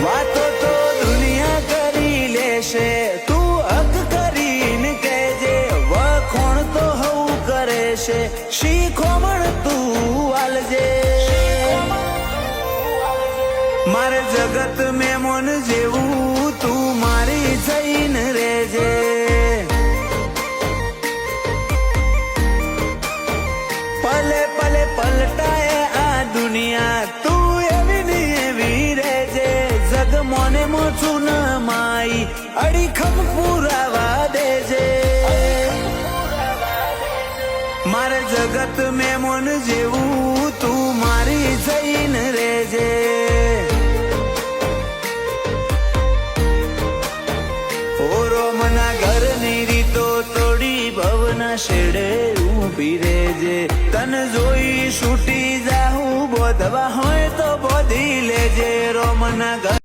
વાતો તો દુનિયા કરી લેશે, તું હક કરીને કહેજે, વખોણ તો હવું કરે છે, શીખોમણ તું આલજે. મારે જગત મેમોન જેવું તું મારી થઈને રહેજે. પલે પલે પલટાય આ દુનિયા, તું એવી ને એવી રહેજે. જગ મોને મોછું ન માઈ, અડીખમ પુરાવા દેજે. મારે જગત મેમોન જેવું તું મારી થઈને રહેજે. રોમના ઘરની રીતો તોડી ભવના શેડે ઊભી રહેજે. તન જોઈ છૂટી જાહું, બોધવા હોય તો બોધી લેજે. રોમના ઘર